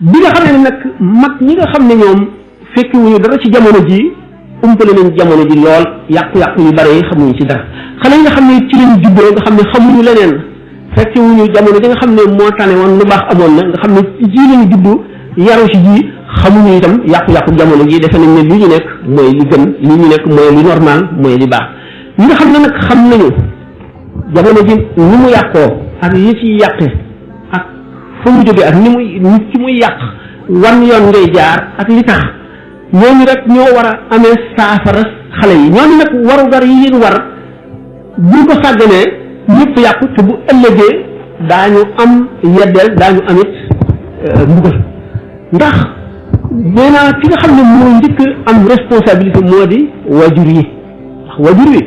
bi nga xam ne nag mag ñi nga xam ne ñoom fekkiwuñu dara ci jamono ji umpale nañ jamono ji lool yàqu-yàqu yu bare yi xamuñu ci dara xale yi nga xam ne ci lañ juddoo nga xam ne xamuñu leneen fekkiwuñu jamono ji nga xam ne moo tane woon lu baax amoon na nga xam ne ji lañ juddu yaru ci ji xamuñu itam yàqu-yàqu jamono ji defe nañ ne li ñu nekk mooy li gën li ñu nekk mooy li normal mooy li baax ñi nga xam ne nag xam nañu jamono ji ni mu yàqoo ak yi ci yàqe ak fa mu jógee ak ni muy ci muy yàq wan yoon ngay jaar ak li tax ñooñu rek ñoo war a amee saafara xale yi ñooñu nag warugar yi leen war buñ ko sàgganee ñëpp yàqu te bu ëllëgee daañu am yeddeel daañu amit mbugal ndax nee naa ki nga xam ne moo njëkk am responsabilité moo di wajur yi ndax wajur yi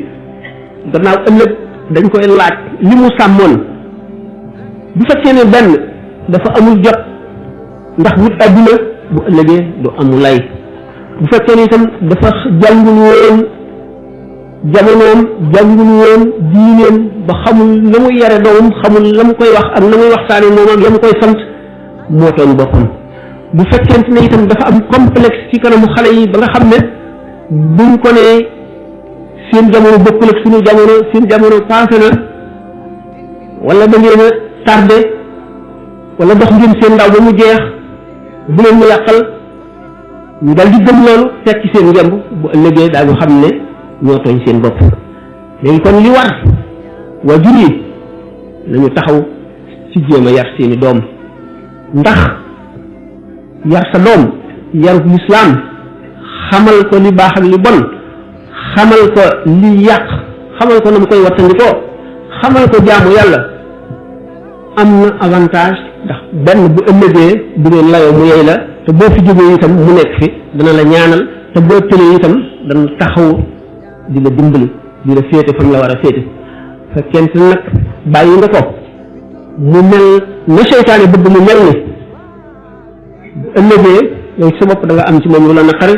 gannaaw ëllëg dañ koy laaj li mu sàmmoon bu fekkee ne benn dafa amul jot ndax wut adduna bu ëllëgee du amul lay bu fekkee ne itam dafa jàngul woon jamonoom jàngul woon diineem ba xamul la muy yare doomam xamul la mu koy wax ak na muy waxtaane moom ak la mu koy sant moo tooñ boppam bu fekkente ne itam dafa am complexe ci kanamu xale yi ba nga xam ne buñ ko ne seen jamono bokkul ak suñu jamono seen jamono passé na wala da ngeen a tardé wala dox ngeen seen ndaw ba mu jeex bu leen mu yàqal ñu dal di gëm loolu tekki seen ngemb bu ëllëgee daañu xam ne ñoo tooñ seen bopp léegi kon li war waajur yi nañu taxaw ci jéem a yar seeni doom ndax yar sa doom yarub lislaam xamal ko li baax ak li bon xamal ko li yàq xamal ko na mu koy wattandikoo xamal ko jaamu yàlla am na avantage ndax benn bu ëllëgee du ngeen layoo mu yey la te boo fi jógee itam mu nekk fi dana la ñaanal te boo tëlee itam dana taxaw di la dimbali di la féete fa mu la war a féete fekkente nag bàyyi nga ko mu mel na seytaane bëgg mu mel ni bu ëllëgee yow sa bopp da nga am ci moom lu la naqari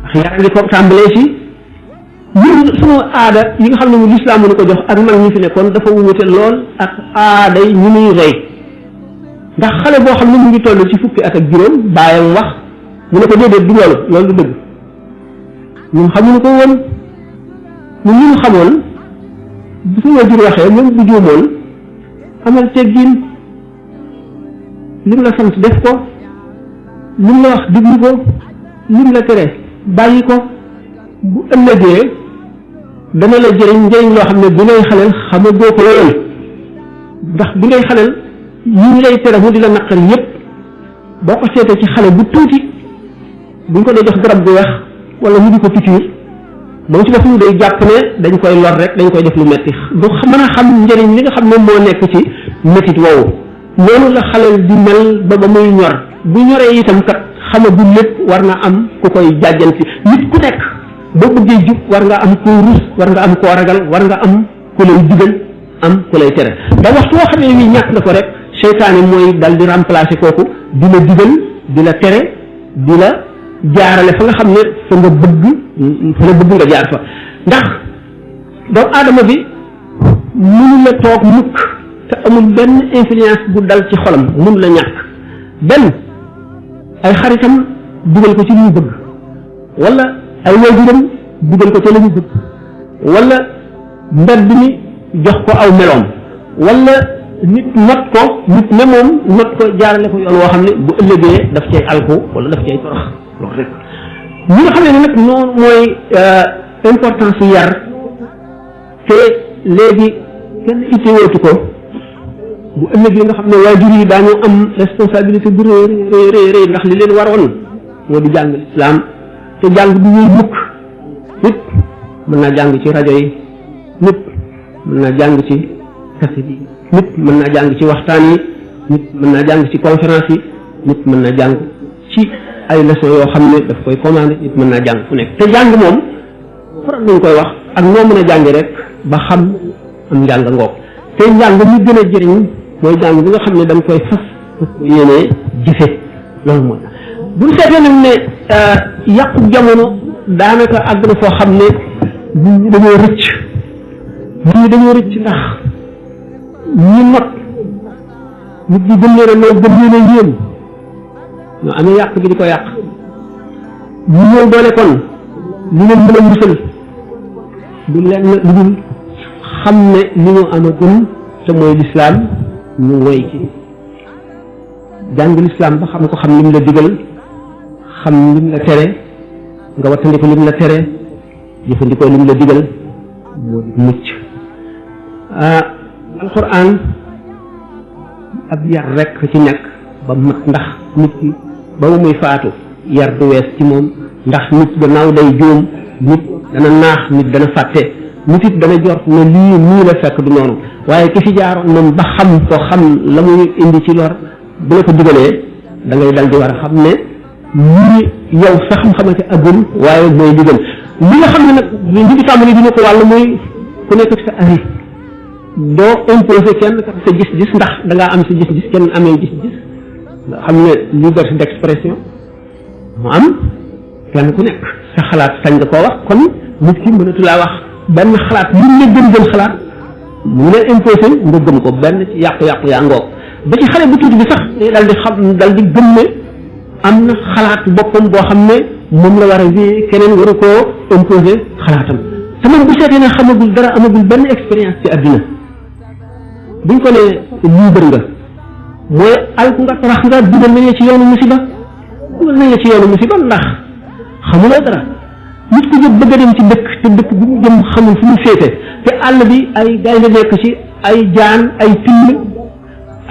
ndax yaa ngi ko tàmbalee ci ñun sunu aada yi nga xam ne mu lislaam nu ko jox ak mag ñi fi nekkoon dafa wuute lool ak aada yi ñu nuy rey ndax xale boo xam ne mu ngi toll ci fukki at ak juróom bàyyam wax mu ne ko déedéet du loolu du dëgg ñun xamuñu ko woon ñun ñu xamoon bu suñu wajur waxee même bu juumoon amal teggin lim la sant def ko lim la wax diglu ko lim la tere bàyyi ko bu ëllëgee dana la jëriñ njëriñ loo xam ne bu ngay xaleel xamagoo ko lool ndax bu ngay xaleel yi ñu lay tere mu di la naqar yépp boo ko seetee ci xale bu tuuti buñ ko dee jox garab gu weex wala ñu di ko pikiir moom ci boppam day jàpp ne dañ koy lor rek dañ koy def lu metti du mën a xam njëriñ li nga xam ne moo nekk ci métit woowu noonu la xaleel di mel ba muy ñor bu ñoree itam kat xamagul lépp war na am ku koy jàjjanti nit ku nekk boo bëggee jub war nga am koo rus war nga am koo ragal war nga am ku lay digal am ku lay tere da waxtu woo xam ne wi ñàkk nga ko rek seytaane mooy dal di remplacer kooku di la digal di la tere di la jaarale fa nga xam ne fa nga bëgg nga jaar fa ndax doomu aadama bi mënu la toog mukk te amul benn influence bu dal ci xolam mënu la ñàkk benn ay xaritam dugal ko ci li ñu bëgg wala ay waajuram dugal ko ci la ñu bëgg wala mbedd mi jox ko aw meloom wala nit not ko nit ne moom not ko jaarale ko yoon woo xam ne bu ëllëgee daf cay alku wala daf cay torox loolu rek ñi nga xam ne nag noonu mooy importance yar te léegi kenn itteewootu ko bu ëllëgee nga xam ne waajur yi daañu am responsabilité bu rëy ndax li leen waroon moo di jàng lislaam te jàng du ñuy mukk nit mën naa jàng ci rajo yi nit mën naa jàng ci kaset yi nit mën naa jàng ci waxtaan yi nit mën naa jàng ci conférence yi nit mën naa jàng ci ay leçon yoo xam ne daf koy commandé nit mën naa jàng fu nekk te jàng moom faral nañ koy wax ak noo mën a jàngi rek ba xam am njàng ngoog te njàng mi gën a jëriñ mooy jàng bi nga xam ne danga koy fas ko yéenee jëfe loolu mooy bu ñu seetee nag ne yàqu jamono daanaka àgg na foo xam ne nit ñi dañoo rëcc ndax ñi not nit ñi gëm leen a lool gëm leen a yéen ñoo amee yàq gi di ko yàq ñu ñëw doole kon li leen mën a musal du leen lu dul xam ne li ñu amagum te mooy lislaam ñu ngoy ci jàng lislaam ba xam ko xam lim la digal xam lim la tere nga wattandiko lim la tere jëfandikoo lim la digal moo di mucc alquran ab yar rek ci nekk ba mat ndax nit ki ba mu muy faatu yar du wees ci moom ndax nit gannaaw day juum nit dana naax nit dana fàtte nit it dana jort ne lii nii la fekk du noonu waaye ki fi jaaroon moom ba xam ko xam la muy indi ci lor bu la ko digalee da ngay dal di war a xam ne lii yow sa xam-xamante agul waaye mooy li gën li nga xam ne nag li ngi tàmbali dina ko wàll mooy ku nekk ci sa ari doo imposé kenn kat sa gis-gis ndax da ngaa am sa gis-gis kenn amee gis-gis nga xam ne liberté d'expression mu am kenn ku nekk sa xalaat sañ nga koo wax kon nit ki mënatu laa wax benn xalaat lu ne gën xalaat mu ne imposé nga gëm ko benn ci yàqu-yàqu yaa ngoog ba ci xale bu tuuti bi sax dal di xam dal di gëm ne am na xalaat boppam boo xam ne moom la war a wéy keneen waru koo imposé xalaatam te moom bu seetee ne xamagul dara amagul benn expérience ci àddina buñ ko ne libre nga mooy alku nga tarax nga dugal nañu ci yoonu musiba ndax xamuloo dara nit ku jóg bëgg a dem ci dëkk te dëkk bu mu jëm xamul fu mu féete te àll bi ay gaynde nekk ci ay jaan ay till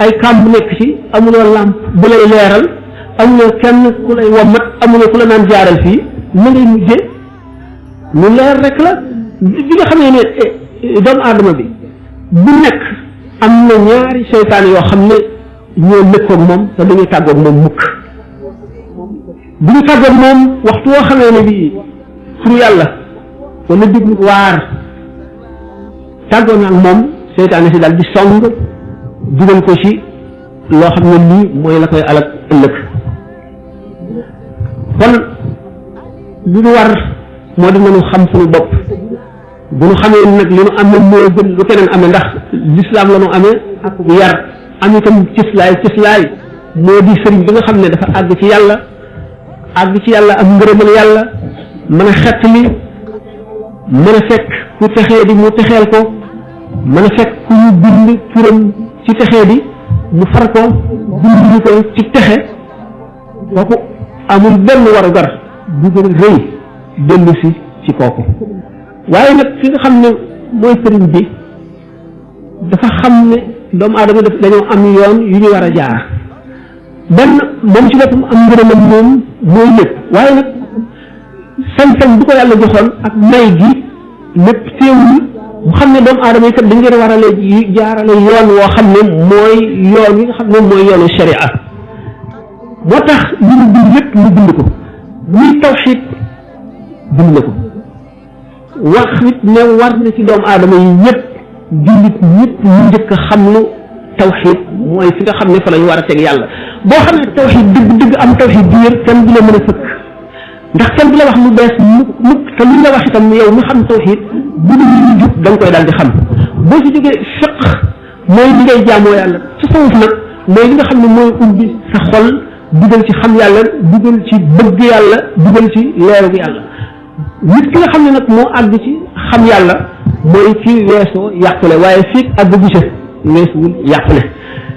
ay kàmb nekk ci amuloo làmp bu lay leeral amuloo kenn ku lay wommat amuloo ku la naan jaaral fii na ngay mujje lu leer rek la bi nga xamee ne doomu aadama bi bu nekk am na ñaari seytaan yoo xam ne ñoo lëkkoog moom te dañuy tàggoog moom mukk bu ñu tàggoog moom waxtu woo xamee ne bii pour yàlla wala déglu waar tàggoo naag moom seytaane si daal di song dugal ko ci loo xam ne lii mooy la koy alak ëllëg kon li ñu war moo di nañu xam suñu bopp bu ñu xamee nag li ñu amee moo gën lu keneen amee ndax lislaam la ñu amee ak yar am itam cëslaay moo di sëriñ bi nga xam ne dafa àgg ci yàlla am ngërëmal yàlla mën a xett li mën a fekk ku texee di mu texeel ko mën a fekk ku ñu bind turam ci texee di mu far ko bind ko ci texe kooku amul benn warugar bu gën a rëy dellu si ci kooku waaye nag fi nga xam ne mooy sëriñ bi dafa xam ne doomu aadama daf dañoo am yoon yu ñu war a jaar benn moom ci boppam am ngërëmam moom mooy lépp waaye nag sañ-sañ bu ko yàlla joxoon ak may gi lépp teewul mu xam ne doomu aadama yi kat dañ leen war a jaarale yoon woo xam ne mooy yoon yi nga xam ne mooy yoonu sharia moo tax li mu bind lépp mu bind ko muy tawxiid bind na ko wax it ne war na ci doomu aadama yi ñëpp jullit ñëpp ñu njëkk a xam lu tawxiid mooy fi nga xam ne fa la ñu war a teg yàlla boo xam ne tawxiid dëgg am tawxiid bi wér kenn du la mën a fëkk ndax kenn du la wax lu bees mukk te lu la wax itam yow mi xam tawxiid bu dul lu jub da nga koy daal di xam boo si jógee fiq mooy li ngay jaamoo yàlla tasawuf nag mooy li nga xam ne mooy ubbi sa xol dugal ci xam yàlla dugal ci bëgg yàlla dugal ci leeru yàlla nit ki nga xam ne nag moo àgg ci xam yàlla mooy ci weesoo yàqule waaye fii àgg bu ca weesuwul yàqule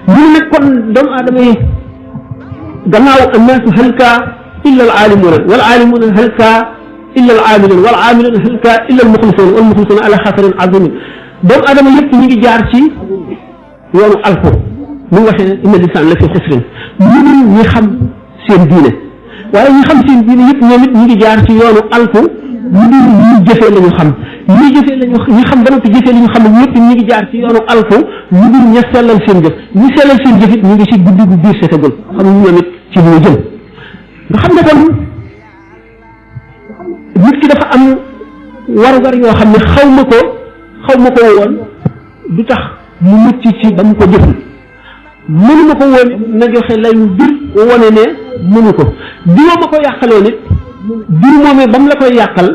ñu nag kon doomu aadama yi gannaaw annaasu halka illa al aalimuuna wal aalimuuna halka illa al aamiluun wal aamiluuna halka illa al muxlisuun wal muxlisuuna ala xasarin azimin doomu aadama yëpp ñu ngi jaar ci yoonu alko mu ngi waxee ne inna lisaan la fi xisrin ñun ñi xam seen diine waaye ñi xam seen diine yëpp ñoom it ñu ngi jaar ci yoonu alko ñu dul ñu jëfee la ñu xam ñi jëfee la ñu xam ba noppi jëfee la ñu xam ñëpp ñu ngi jaar ci yoonu alko ñu dul ña sellal seen jëf ñu sellal seen jëf it ñu ngi ci guddi gu biir seetagul xam ñu ñoom it ci lu jëm nga xam ne kon nit ki dafa am warugar yoo xam ne xaw ma ko woon du tax mu mucc ci ba mu ko jëful mënu ma ko woon na joxe lay mu bir wone ne mënu ko diwa ma ko yàqalee nit bir moomee ba mu la koy yàqal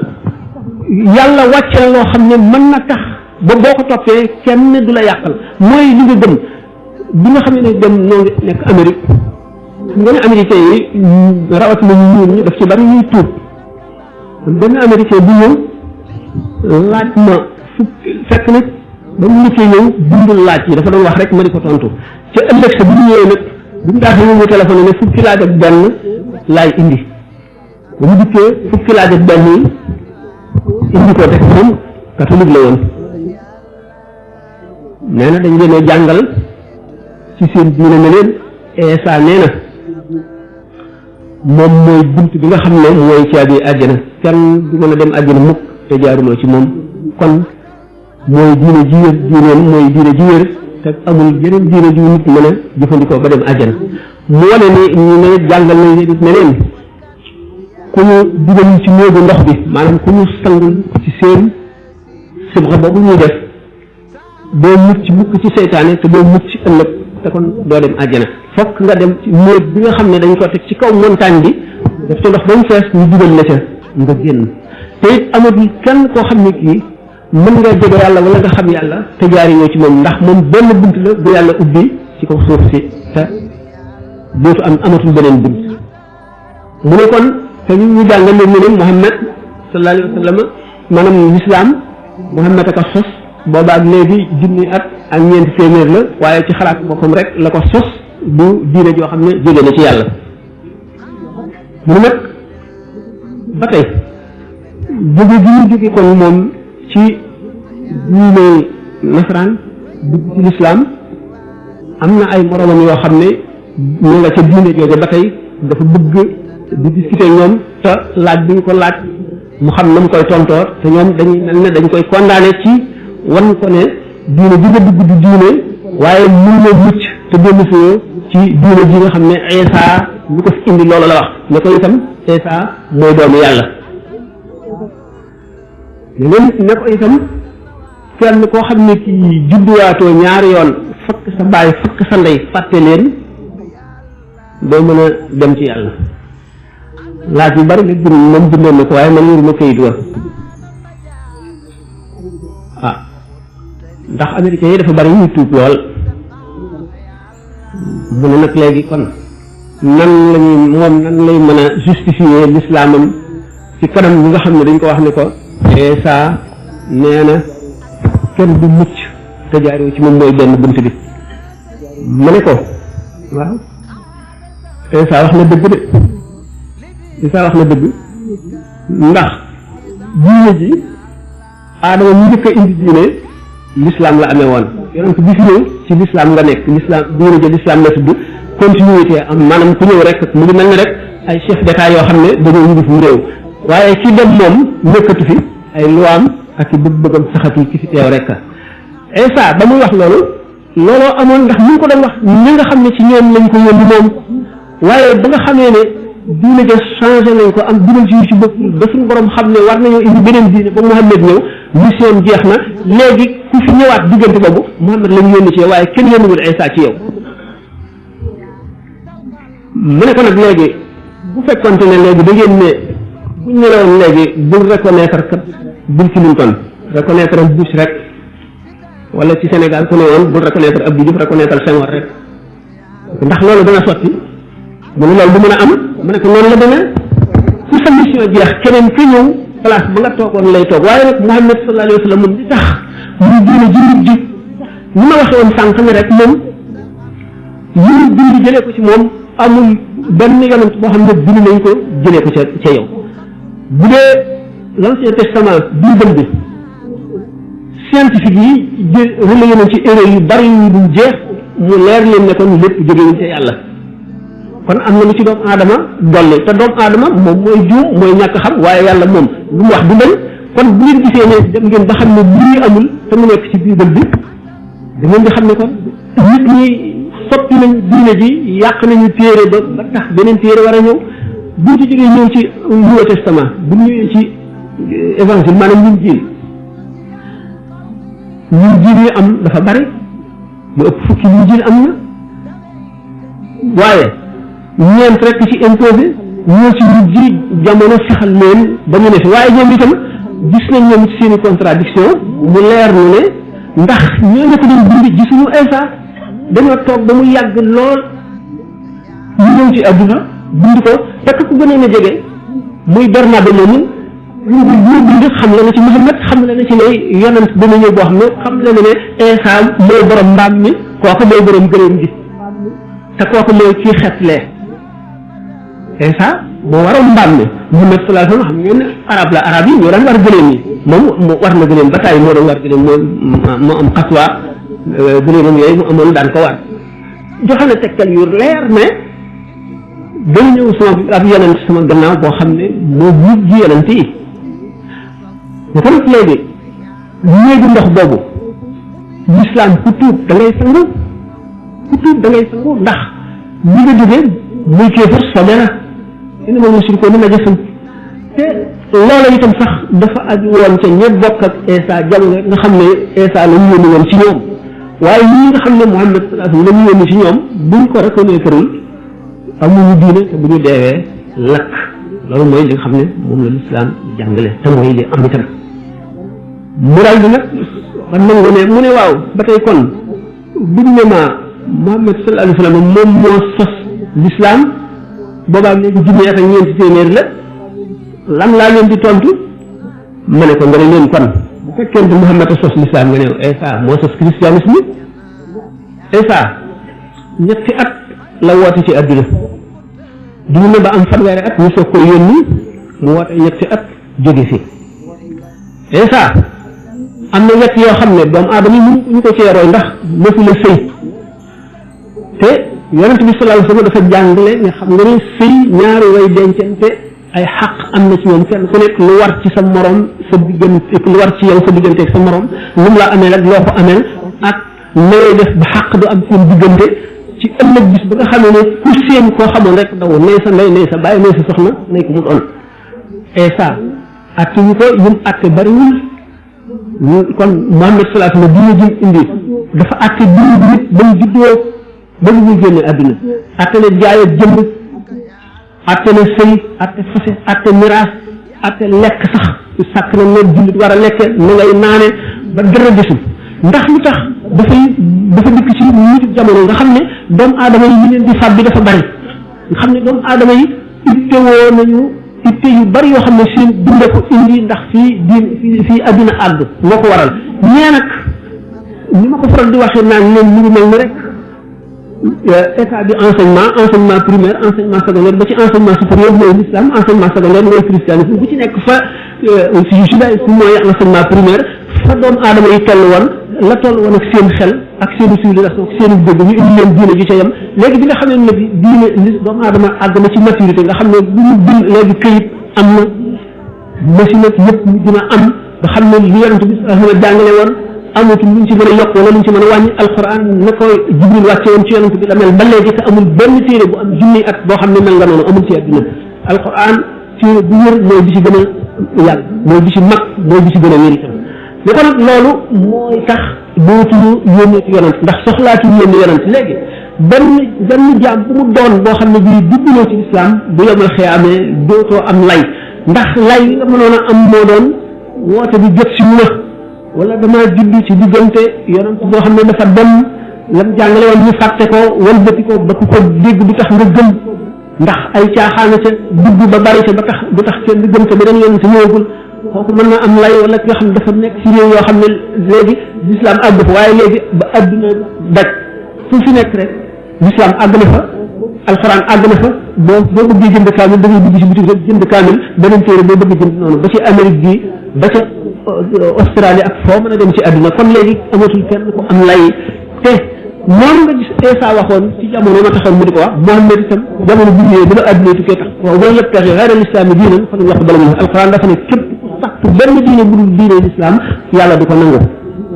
yàlla wàcce la loo xam ne mën na tax ba boo ko toppee kenn du la yàqal mooy li nga gëm bi nga xam ne dem noo ngi nekk Amérique nga ne américain yi rawatina ñu ñuul ñi daf ci bari ñuy tuub benn américain bu ñëw laaj ma fekk nag ba mu liggéey ñëw bindul laaj yi dafa doon wax rek ma di ko tontu ca ëllëg sa bu ñu ñëwee nag bu ñu daal ñu téléphone ne fukki laaj ak benn laay indi ba mu dikkee fukki laaj ak benn yi indi ko teg moom catholique la woon nee na dañ leen a jàngal ci seen diine ne leen Eesa nee na moom mooy bunt bi nga xam ne mooy caabi àjjana kenn du mën a dem àjjana mukk te jaaruloo ci moom kon mooy diine ji wér diineem mooy diine ji wér te amul yeneen diine ju nit mën a jëfandikoo ba dem àjjana mu wane ni ñu ne jàngal nañ leen it ne leen ku ñu dugal ci néegu ndox bi maanaam ku ñu sangul ci seen sibra boobu ñuy def doo mucc mukk ci seytaane te doo mucc ci ëllëg te kon doo dem àjjana fokk nga dem ci néeg bi nga xam ne dañ ko teg ci kaw montagne bi daf ci ndox ba mu fees ñu dugal la ca nga génn te it amatul kenn koo xam ne kii mën nga jege yàlla wala nga xam yàlla te jaariñoo ci moom ndax moom benn bunt la bu yàlla ubbi ci kaw suuf si te dootu amatul beneen bunt mu ne kon te ñu jàngal leen ne Muhammad sallallahu alayhi wa sallam maanaam lislaam Muhammad ak a sos boobaak léegi junni at ak ñeenti téeméer la waaye ci xalaat boppam rek la ko sos du diine joo xam ne jóge na ci yàlla mu ne nag ba tey jóge gi ñu jóge kon moom ci diine nasaraan dugg ci lislaam am na ay moromam yoo xam ne ñu nga ca diine jooje ba tey dafa bëgg di discuter ñoom te laaj bi ñu ko laaj mu xam na mu koy tontoor te ñoom dañuy mel ne dañ koy condamné ci wan ko ne diine ji nga dugg du diine waaye mun na mucc te dellu si ci diine ji nga xam ne Isa lu ko fi indi loolu la wax ne ko itam Isa mooy doomu yàlla ne ko itam kenn koo xam ne kii judduwaatoo ñaari yoon fakk sa baay fakk sa ndey fàtte leen doo mën a dem ci yàlla laaj yu bari nag moom bindoon na ko waaye man wuruma kayit wa ndax américains yi dafa bari ñuy tuub lool mu ne nag léegi kon nan lañuy moom nan lay mën a justifier l'islamam ci kanam ñi nga xam ne dañ ko wax ne ko Isa nee na kenn du mucc te jaaroo ci moom mooy benn bunt bi mu ne ko waaw Isa wax na dëgg de Isa wax na dëgg ndax diine ji aadama ñu njëkk a indi diine l'islam la amee woon yonent bi fi ñëw ci l'islam nga nekk l'islam diine ja l'islam la tudd continuité am maanaam ku ñëw rek mu ngi mel ni rek ay chef d'état yoo xam ne dañoo yilif mu réew waaye ci dem moom nekkatu fi ay luwaam ak i bëgg-bëggam saxatu ki fi teew rek Isa ba muy wax looloo amoon ndax ñu ngi ko doon wax ñi nga xam ne ci ñoom lañ ko yónni moom waaye ba nga xamee ne diine ja changé nañ ko am dugal ci bopp ba suñu borom xam ne war nañoo indi beneen diine ba Muhammad ñëw mission jeex na léegi ku fi ñëwaat diggante boobu Muhammad lañ yónni ci yow waaye kenn yónniwul Isa ci yow mu ne ko nag léegi bu fekkonte ne léegi da ngeen ne buñ ne la woon léegi bul reconnaître kat Bill Clinton reconnaître Bush rek wala ci Sénégal ku ne woon bul reconnaître Abdou Diouf reconnaître Senghor rek ndax loolu dana sotti mu ne loolu du mën a am mu ne ko noonu la demee su sa mission jeex keneen ka ñëw place ba nga toogoon lay toog waaye nag Muhammad sallallahu alayhi wa sallam moom li tax mu diine ji nit ji ni ma waxee woon sànq ne rek moom yi ñu bind jëlee ko ci moom amul benn yonent boo xam ne bind nañ ko jëlee ko ca yow bu dee l'Ancien Testament Bible bi scientifique yi relayé nañ ci erreur yu bari yu dul jeex mu leer leen ne kon lépp jógewuñ ca yàlla kon am na lu ci doomu aadama dolli te doomu aadama moom mooy juum mooy ñàkk xam waaye yàlla moom lu mu wax du dañ kon bu ngeen gisee ne dem ngeen ba xam ne lii amul te mu nekk ci Bible bi da ngeen di xam ne kon nit ñi soppi nañ diine ji yàq nañu téere ba tax beneen téere war a ñëw buñ ci jógee ñëw ci Nouveau Testament bu ñëwee ci évangile maanaam ñun jiil yi am dafa bari lu ëpp fukki ñun jiil am na waaye ñeent rek ci imposé ñoo ci ñu ji jamono saxal leen ba ñu ne fi waaye ñoom itam gis nañ ñoom ci seen i contradiction mu leer nu ne ndax ñoo nga ko doon bind gisuñu Isa dañoo toog ba mu yàgg lool ñu ñëw ci adduna bind ko fekk ku gënoon a jege muy Barnabe moomu ñu bind xam la na ci Muhammad xam la na ci ne yonent dana ñëw boo xam ne xam la ne Isa mooy borom mbaam mi kooku mooy borom gëléem gi te kooku mooy kii xetlee Isa moo waroon mbaam mi Muhammad sallallahu alayhi wa sallam xam ngeen ne arab yi ñoo daan war gëléem yi moom war na gëléem ba tàyyi moo doon war gëléem moo am xaswa gëléemam yooyu mu amoon daan ko war joxe na tegtal yu leer ne dañ ñëw sama ab yonent sama gannaaw boo xam ne moo mujj yonent yi ñu ko nag léegi néegu ndox boobu l'islam ku tuub da ngay sangu ku tuub da ngay sangu ndax ñi nga jógee muy kéefar sobe na ina ma mushrikoon ni najasun te loola itam sax dafa aju woon ca ñe bokk ak Isa jàng nga xam ne Isa la ñu yónni woon ci ñoom waaye ñi nga xam ne Muhammad sallallahu alayhi wa sallam la ñu yónni ci ñoom buñ ko reconnaître amuñu diine te bu ñu deewee lakk loolu mooy li nga xam ne moom la lislaam jàngale te mooy li am itam mu daal di nag man nangu ne mu ne waaw ba tey kon buñ ne ma Muhammad sallallahu alayhi wa sallam moom moo sos lislaam boobaam léegi junni ak ñeenti téeméer la lan laa leen di tontu ma ne ko nga ne leen kon bu fekkee ne Muhammad a sos lislaam nga ne Isa moo sos christianisme Isa ñetti at la woote ci adduna du ñu ne ba am fanweeri at ñu soog ko yónni mu woote ñetti at jóge fi Isa am na ñett yoo xam ne doomu aadama yi ñu ko cee roy ndax mosu la sëy te yonent bi sallallahu alayhi wa sallam dafa jàngale nga xam nga ne sëy ñaari way dencante ay xaq am na ci ñoom kenn ku nekk lu war ci sa morom sa diggante lu war ci yow sa diggante ak sa morom lu mu la amee rek loo ko amee ak nooy def ba xaq du am seen diggante ci ëllëg bis ba nga xam ne ku seen koo xamoon rek daw nay sa ndey nay sa bàyyi nay sa soxna nay ko mu doon Isa atte ñu ko yum atte bariwul kon Muhammad sallallahu alayhi wa sallam diine jëm indi dafa atte dund nit ba mu juddoo ba mu ñuy génne àdduna atte na jaay ak jënd atte na sëy atte fase atte miraas atte lekk sax sàkk na ne jullit war a lekke na ngay naane ba dara desul ndax lu tax dafa dikk ci nit jamono nga xam ne doomu aadama yi ñu leen di fab bi dafa bari nga xam ne doomu aadama yi ittewoo nañu itte yu bari yoo xam ne seen dunde ko indi ndax fii adduna àgg moo ko waral ñee nag ni ma ko faral di waxee naan leen mu ngi mel ni rek état bi enseignement primaire enseignement secondaire ba ci enseignement supérieur mooy l'islam enseignement secondaire mooy christianisme bu ci nekk fa si judaïsme mooy enseignement primaire fa doomu aadama yi toll woon la toll woon ak seen xel ak seen civilisation ak seen dégg ñu indi leen diine ji ca yem léegi bi nga xam ne diine doomu aadama àgg na ci maturité nga xam ne bu ñu bind léegi këyit am na machine ak yëpp dina am nga xam ne li yonent bi jàngale woon amatul luñ ci mën a yokk wala luñ ci mën a wàññi alquran na ko jibril wàcce woon ci yonent bi la mel ba léegi te amul benn téere bu am junni at boo xam ne mel nga noonu amul ci àddina alquran téere bu wér mooy bi ci gën a yàgg mooy bi ci mag mooy bi ci gën a wér itam li ko nag loolu mooy tax dootuñu yónni yonent ndax soxlaatuñu yónni yonent léegi benn jaam bu mu doon boo xam ne bii dugguloo ci lislaam bu yomal xiyaamee dootoo am lay ndax lay li nga mënoon a am moo doon woote bi jot si mu wala damaa judd ci diggante yonent boo xam ne dafa dem lam jàngale woon ñu fàtte ko walbati ko ba ku ko dégg du tax nga gëm ndax ay caaxaana ca dugg ba bari ca ba tax du tax kenn di gëm te beneen yonent ñëwagul kooku mën na am lay wala ki nga xam ne dafa nekk ci réew yoo xam ne léegi l'islam àgg fa waaye léegi ba adduna daj fu fi nekk rek l'islam àgg na fa alxuraan àgg na fa boo bëggee jënd kaamil da ngay dugg ci boutique rek jënd kaamil beneen téere boo bëgg jënd noonu ba ci Amérique bi ba ca Australie ak foo mën a dem ci àdduna kon léegi amatul kenn ko am lay te noonu nga gis Isa waxoon ci jamono ma taxoon mu di ko wax Muhammad itam jamono bu ñëwee dina àdduna tukkee tax waaw boo yëpp taxee xayra lislaam diinan fa wax bala mu alxuraan dafa ne képp sax benn diine bu dul diine lislaam yàlla du ko nangu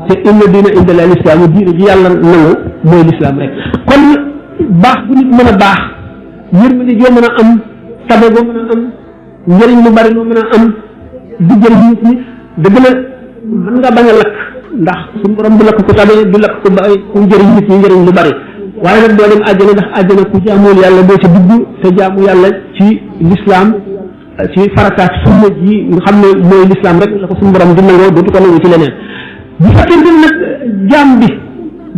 te inna diina inda la lislaam diine ji yàlla nangu mooy lislaam rek kon baax bu nit mën a baax yërmande joo mën a am tabe boo mën a am njëriñ lu bari loo mën a am di jël nit ñi dëgg la mën nga bañ a lakk ndax suñu borom du lakk ku tabe du lakk ku bari ku njëriñ nit ñi njëriñ lu bari waaye nag doo dem àjjana ndax àjjana ku jaamul yàlla doo ca dugg te jaamu yàlla ci lislaam ci farataat sunna ji nga xam ne mooy lislaam rek la ko suñu borom di nangoo dootu ko nangu ci leneen bu fekkee nag jaam bi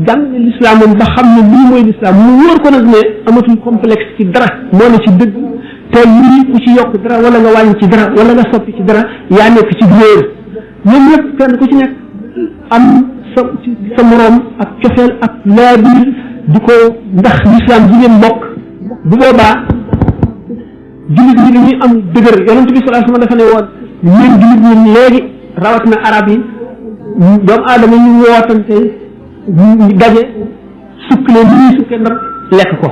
jàng lislaamam ba xam ne lii mooy lislaam mu wóor ko nag ne amatul complexe ci dara moo ne ci dëgg te lii ku ci yokk dara wala nga wàññi ci dara wala nga soppi ci dara yaa nekk ci réer ñoom ñëpp kenn ku ci nekk am sa moroom ak cofeel ak laabiir di ko ndax lislaam ji ngeen bokk bu boobaa jullit ñi dañuy am dëgër yonent bi sallallahu alayhi wasallam dafa ne woon ñeen jullit ñi léegi rawat na arab yi doomu aadama ñu wootante ñu daje sukk leen li ñuy sukkee ndar lekk ko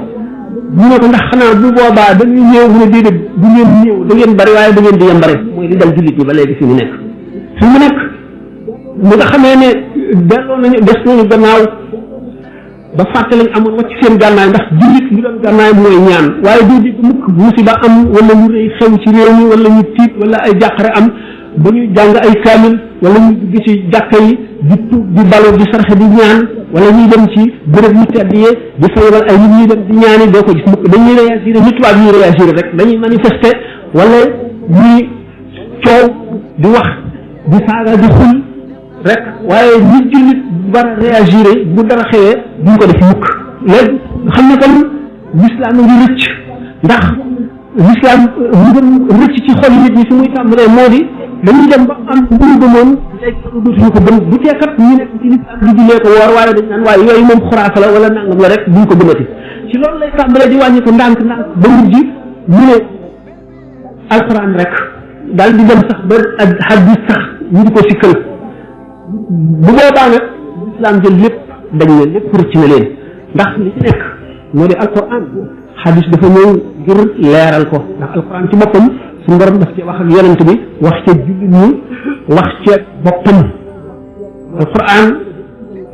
ñu ne ko ndax xanaa bu boobaa dañuy ñëw mu ne déedéet du ngeen ñëw da ngeen bari waaye da ngeen di yembare mooy li dal jullit ñi ba léegi fi mu nekk mu nga xamee ne delloo nañu des nañu gannaaw ba fàtte lañ amoon wacc seen gànnaay ndax jullit li doon gànnaay mooy ñaan waaye doo dégg mukk musiba am wala ñu rëy xew ci réew mi wala ñu tiit wala ay jàqare am ba ñuy jàng ay kaamil wala ñu dugg ci jàkka yi di tuub di balu di sarxe di ñaan wala ñuy dem ci bërëb yu tedd yi di fayal ay nit ñuy dem di ñaani doo ko gis mukk dañuy réagir ni tubaab yi réagir rek dañuy manifester wala ñuy coow di wax di saaga di xul rek waaye ñi jullit war a réagir bu dara xewee duñ ko def mukk léegi xam ne kon l'islam ngi rëcc ndax l'islam mu gën rëcc ci xol nit ñi fi muy tàmbalee moo di dañuy dem ba am mburu ba moom léegi dootuñu ko gëm bu teekat ñu nekk ci l'islam di jullee ko woor waaye dañ naan waaye yooyu moom xuraasa la wala nangam la rek duñ ko gëmati ci loolu lay tàmbalee di wàññi ko ndànk ndànk ba mujj ñu ne alquran rek daal di dem sax ba hadis sax ñu di ko sikkal bu boobaa nag islam jël lépp dañ ne lépp rëcc na leen ndax li ci nekk moo di alquran xadis dafa ñëw ngir leeral ko ndax alquran ci boppam suñu borom daf ci wax ak yonent bi wax ca jullit ñi wax ca boppam alquran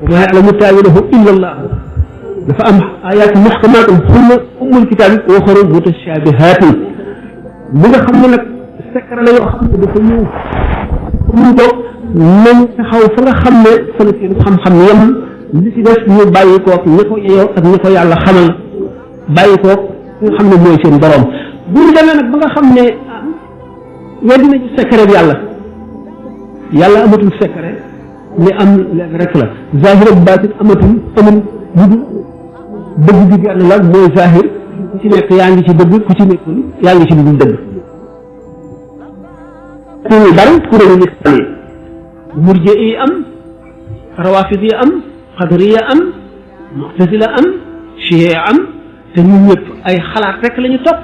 wa maa ya'lamu ta'wiilahu illa allah dafa am ayaat muhkamaatun hunna ummul kitaab wa uxaru mutashaabihaatun li nga xam ne nag secret la yoo xam ne dafa ñëw ñu ko nañ taxaw fa nga xam ne fa la seen xam-xam yem li ci des ñu bàyyi koog ñi ko yeyoo ak ñi ko yàlla xamal bàyyi koog nga xam ne mooy seen borom bu ñu demee nag ba nga xam ne weddi nañu secret bi yàlla amatul secret li am léegi rek la zahir ak baatin amatul amul lu dul dëgg bi genn la mooy zahir ku ci nekk yaa ngi ci dëgg ku ci nekkul yaa ngi ci lu dul dëgg ñu bari kuréelu lislam yi murji yi am rawafid yi am xadriya am mu'tazila am chiia am te ñun ñëpp ay xalaat rek la ñu topp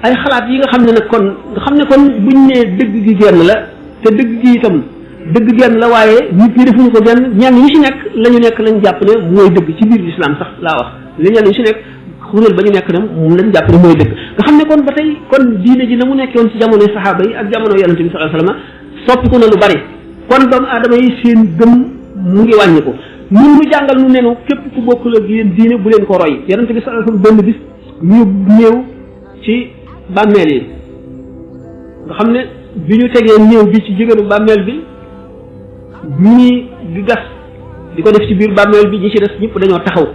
ay xalaat yi nga xam ne nag kon nga xam ne kon buñ nee dëgg gi genn la te dëgg gi itam dëgg genn la waaye nit ñi defuñu ko genn ñenn ñi ci nekk la ñu nekk lañ jàpp ne mooy dëgg ci biir l'islam sax laa wax li ñenn ñi ci nekk kuréel ba ñu nekk ne moom lañ jàpp ne mooy dëgg nga xam ne kon ba tey kon diine ji na mu nekkoon ci jamono saxaaba yi ak jamono yonente bi sallallahu alayhi wasallam soppiku na lu bari kon doomu aadama yi seen gëm mu ngi wàññi ko ñun ñu jàngal nu nenu képp ku bokkul ak yéen diine bu leen ko roy yonente bi sallallahu alayhi wasallam benn bis ñu néew ci bàmmeel yi nga xam ne bi ñu tegee néew bi ci jigéenu bàmmeel bi ñii di gas di ko def ci biir bàmmeel bi ñi ci des ñëpp dañoo taxaw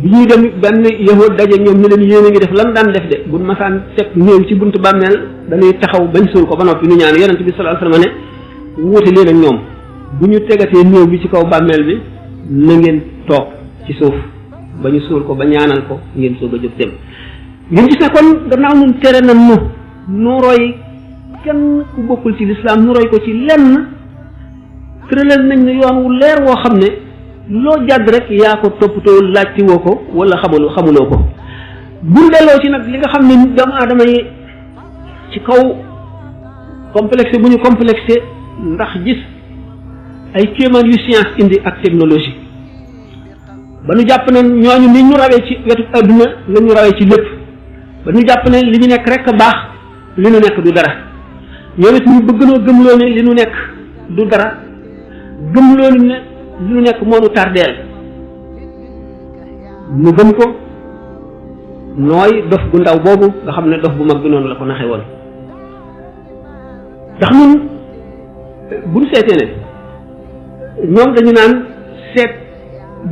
bi ñuy dem benn yahud daje ñoom ñu leen yéen a ngi def lan daan def de bu masaan teg néew ci buntu bàmmeel dañuy taxaw bañ suul ko ba noppi ñu ñaan yonent bi sallallahu alayhi wasallam ne wuute leen ak ñoom bu ñu tegatee néew bi ci kaw bàmmeel bi na ngeen toog ci suuf ba ñu suul ko ba ñaanal ko ngeen soog a jóg dem ngeen gis ne kon gannaaw nun tere na nu roy kenn ku bokkul ci lislaam nu roy ko ci lenn tëralal nañ ne yoon wu leer woo xam ne loo jàdd rek yaa ko toppatoo laajti woo ko wala xamuloo ko bu delloo ci nag li nga xam ne doomu aadama yi ci kaw complexé bu ñu complexé ndax gis ay kéemaan yu science indi ak technologie ba ñu jàpp ne ñooñu ni ñu rawee ci wetu adduna la ñu rawee ci lépp ba ñu jàpp ne li ñu nekk rek a baax li ñu nekk du dara ñoom it ñu bëgg noo gëmloo ne li ñu nekk du dara gëmloo ne li ñu nekk moonu tardeel ñu gëm ko nooy dof gu ndaw boobu nga xam ne dof bu mag bi noonu la ko naxe woon ndax ñun buñ seetee ne ñoom dañu naan seet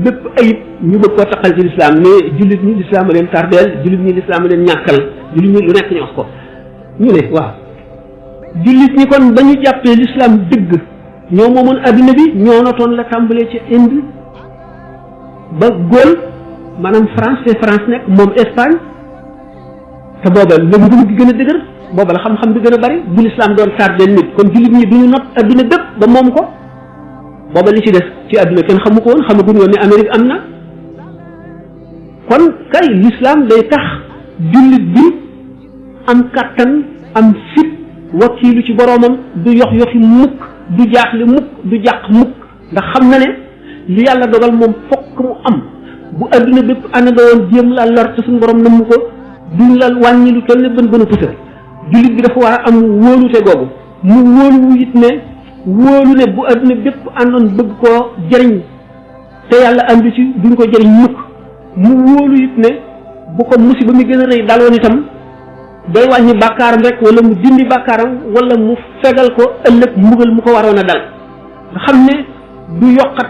bépp ayib ñu bëgg koo taqal ci lislaam ne jullit ñi lislaam a leen tardeel jullit ñi lislaam a leen ñàkkal jullit ñi lu nekk ñu wax ko ñu ne waaw jullit ñi kon ba ñu jàppee lislaam dëgg ñoo moomoon adduna bi ñoo notoon la tàmbalee ci Inde ba Gaulle maanaam France te France nekk moom Espagne te booba la ngëm gi gën a dëgër booba la xam-xam bi gën a bari bu lislaam doon tardeel nit kon jullit ñi duñu not adduna bépp ba moom ko booba li ci des ci adduna kenn xamu ko woon xamaguñu woon ne Amérique am na kon kay lislaam day tax jullit bi am kattan am fit wakiilu ci boroomam du yox yoxi mukk du jaaxle mukk du jàq mukk ndax xam na ne li yàlla dogal moom fokk mu am bu adduna bépp àndandoo woon jéem la lor te suñu borom namm ko duñ la wàññi lu toll ne bën a pusa jullit bi dafa war a am wóolute googu mu wóolu it ne wóolu ne bu adduna bépp àndoon bëgg koo jëriñ te yàlla àndu ci duñ ko jëriñ mukk mu wóolu it ne bu ko musiba mi gën a rëy daloon itam day wàññi bàkkaaram rek wala mu dindi bàkkaaram wala mu fegal ko ëllëg mbugal mu ko waroon a dal nga xam ne du yokkat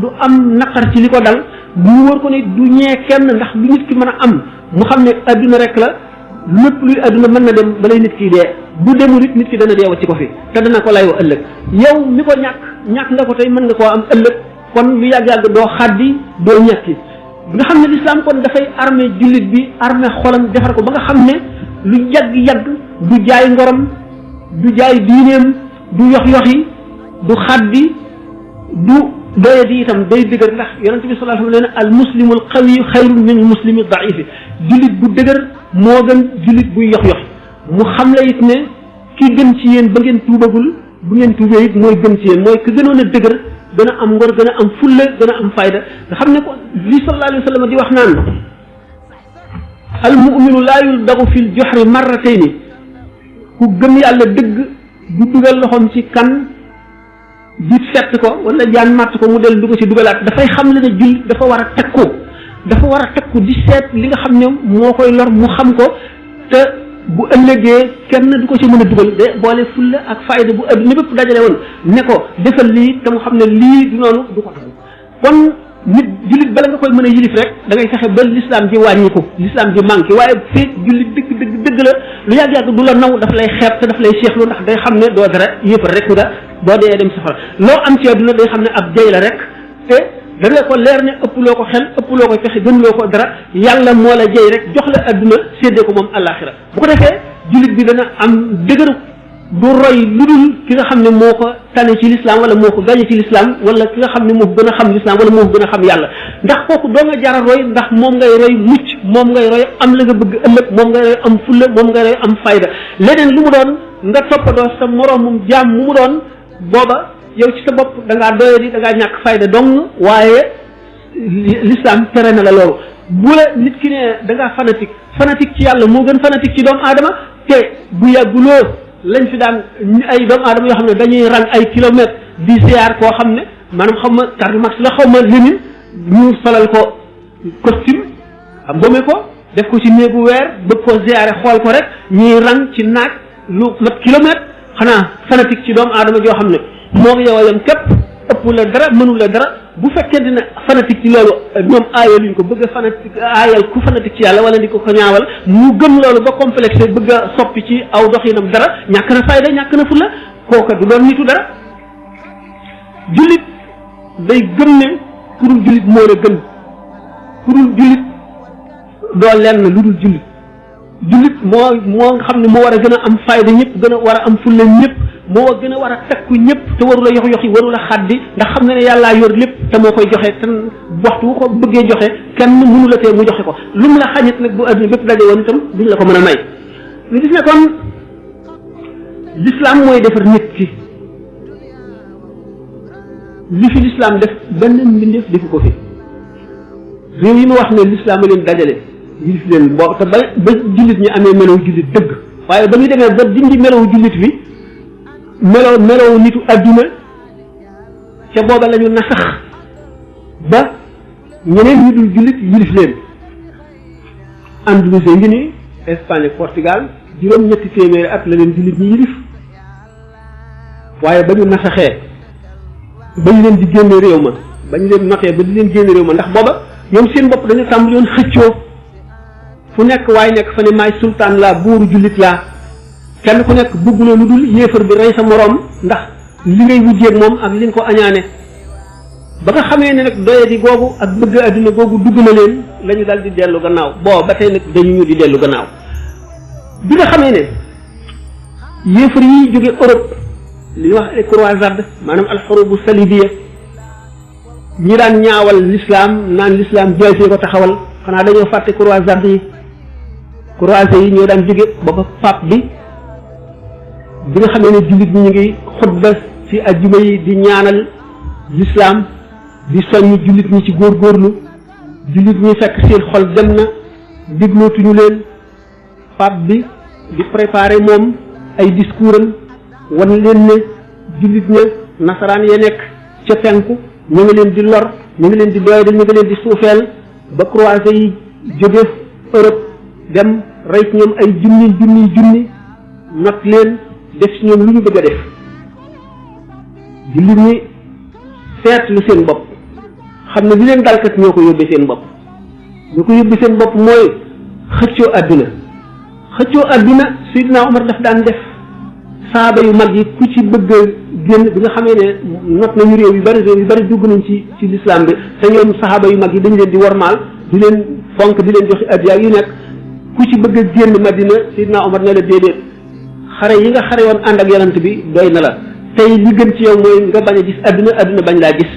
du am naqar ci li ko dal mu wóor ko ne du ñee kenn ndax lu nit ki mën a am mu xam ne adduna rek la lépp luy adduna mën na dem balay nit ki dee bu demul it nit ki dana dee wacci ko fi te dana ko layoo ëllëg yow mi ko ñàkk nga ko tey mën nga koo am ëllëg kon lu yàgg-yàgg doo xaddi doo ñàkki nga xam ne lislaam kon dafay armé jullit bi armé xolam defar ko ba nga xam ne lu yàgg-yàgg du jaay ngorom du jaay diineem du yox-yoxi du xaddi du doye di itam day dëgër ndax yonente bi sallallahu alayhi wa sallam nee na al muslimul qawiyu xayrun min al muslimi daifi jullit bu dëgër moo gën jullit buy yox-yoxi mu xam la it ne ki gën ci yéen ba ngeen tuubagul bu ngeen tuubee it mooy gën ci yéen mooy ki gënoon a dëgër gën a am ngor gën a am fulla gën a am fayda nga xam ne ko li sallallahu alayhi wa sallam di wax naan al muminu laa yuldagu fil joxri marratayni ku gëm yàlla dëgg du dugal loxoom ci kan di fett ko wala jaan màtt ko mu del du ko ci dugalaat dafay xam le ne jullit dafa war a takku di seet li nga xam ne moo koy lor mu xam ko te bu ëllëgee kenn du ko ci mën a dugal de boole fulla ak fayda bu adduna bépp dajale woon ne ko defal lii te mu xam ne lii du noonu du ko tax kon nit jullit bala nga koy mën a yilif rek da ngay fexe ba l'islam ji wàññiku l'islam ji manqué waaye fii jullit dëgg la lu yàgg-yàgg du la naw daf lay xeeb te daf lay seexlu ndax day xam ne doo dara yëpp rek nga boo dee dem safara loo am ci àdduna day xam ne ab jay la rek te dana ko leer ne ëpploo ko xel ëpploo ko fexe gënloo ko dara yàlla moo la jay rek jox la àdduna séddee ko moom àllaaxira bu ko defee jullit bi dana am dëgëru du roy lu dul ki nga xam ne moo ko tane ci l'islam wala moo ko gañe ci l'islam wala ki nga xam ne moo ko gën a xam l'islam wala moo ko gën a xam yàlla ndax kooku doo nga jara roy ndax moom ngay roy mucc moom ngay roy am la nga bëgg ëllëg moom ngay roy am fulla moom ngay roy am fayda leneen lu mu doon nga toppatoo sa moroomum jaam mu doon booba yow ci sa bopp da ngaa doye di da ngaa ñàkk fayda dong waaye l'islam tere na la loolu bu la nit ki ne da ngaa fanatique ci yàlla moo gën fanatique ci doomu aadama te bu yàgguloo lañ fi daan ay doomu aadama yoo xam ne dañuy rang ay kilomètres di ziar koo xam ne maanaam xam ma Karl Marx la xaw ma Lénine ñu solal ko costume am gome ko def ko ci néegu weer bëgg koo ziare xool ko rek ñuy rang ci naaj lu mat kilomètre xanaa fanatique ci doomu aadama joo xam ne moo ngi yow a yem képp ëpp la dara mënu la dara bu fekkente ne fanatique ci loolu ñoom aayaluñ ko bëgg a fanatique aayal ku fanatique ci yàlla wala di ko ko ñaawal mu gëm loolu ba complexé bëgg a soppi ci aw doxinam dara ñàkk na fayda ñàkk na fulla kooka du doon nitu dara jullit day gëm ne ku dul jullit moo la gën ku dul jullit doo lenn lu dul jullit jullit moo nga xam ne moo war a gën a am fayda ñëpp gën a war a am fulla ñëpp moo gën a war a takku ñëpp te warula yox-yoxi warula xaddi ndax xam ne ne yàllaa yor lépp te moo koy joxe te waxtu wu ko bëggee joxe kenn mënu la tee mu joxe ko lu mu la xañit nag bu adduna bépp daje woon itam duñ la ko mën a may ñu gis ne kon l'islam mooy defar nit ki li fi l'islam def benn mbindeef defu ko fi réew yi mu wax ne l'islam a leen dajale yilif leen boo te ba jullit ñi amee melow jullit dëgg waaye ba ñu demee ba dindi melow jullit bi melow nitu adduna ca booba la ñu nasax ba ñeneen ñu dul jullit yilif leen Andalousie ngi nii Espagne ak Portugal juróom-ñetti téeméeri at la leen jullit ñi yilif waaye ba ñu nasaxee ba ñu leen di génne réew ma ba ñu leen notee ba di leen génne réew ma ndax booba ñoom seen bopp dañu tàmbali woon xëccoo fu nekk waaye nekk fa ne maay sultaan laa buuru jullit laa kenn ku nekk bugguloo lu dul yéefar bi rey sa moroom ndax li ngay wujjeeg moom ak li nga ko añaane ba nga xamee ne nag doyadi googu ak bëgg adduna googu dugg na leen la ñu dal di dellu gannaaw boo ba tey nag dañu ñu di dellu gannaaw bi nga xamee ne yéefar yi jóge Europe li ñuy wax ay croisade maanaam alxurubu salibiya ñi daan ñaawal l'islam naan l'islam jaasee ko taxawal xanaa dañoo fàtte croisade yi croisé yi ñoo daan jóge booba pape bi nga xamee ne jullit ñi ñu ngi xutba ci ajjuma yi di ñaanal l'islam di soññ jullit ñi ci góorgóorlu jullit ñi fekk seen xol dem na déglootuñu leen pape bi di préparer moom ay discours am wan leen ne jullit ña nasaraan ya nekk ca penku ñu ngi leen di lor ñu ngi leen di doy ñu ngi leen di suufeel ba croisé yi jóge Europe dem rey ci ñoom ay junni not leen def ci ñoom lu ñu bëgg a def jullit ñi seetlu seen bopp xam ne li leen dalkat ñoo ko yóbbee seen bopp ñu ko yóbbee seen bopp mooy xëccoo àdduna Seydina Omar daf daan def saaba yu mag yi ku ci bëgg a génn bi nga xamee ne not nañu réew yu bari dugg nañ ci l'islam bi te ñoom saaba yu mag yi dañ leen di wormaal di leen fonk di leen joxe addiya yu nekk ku ci bëgg a génn Madina Seydina Omar ne la déedéet xare yi nga xare woon ànd ak yonent bi doy na la tey li gën ci yow mooy nga bañ a gis àdduna bañ laa gis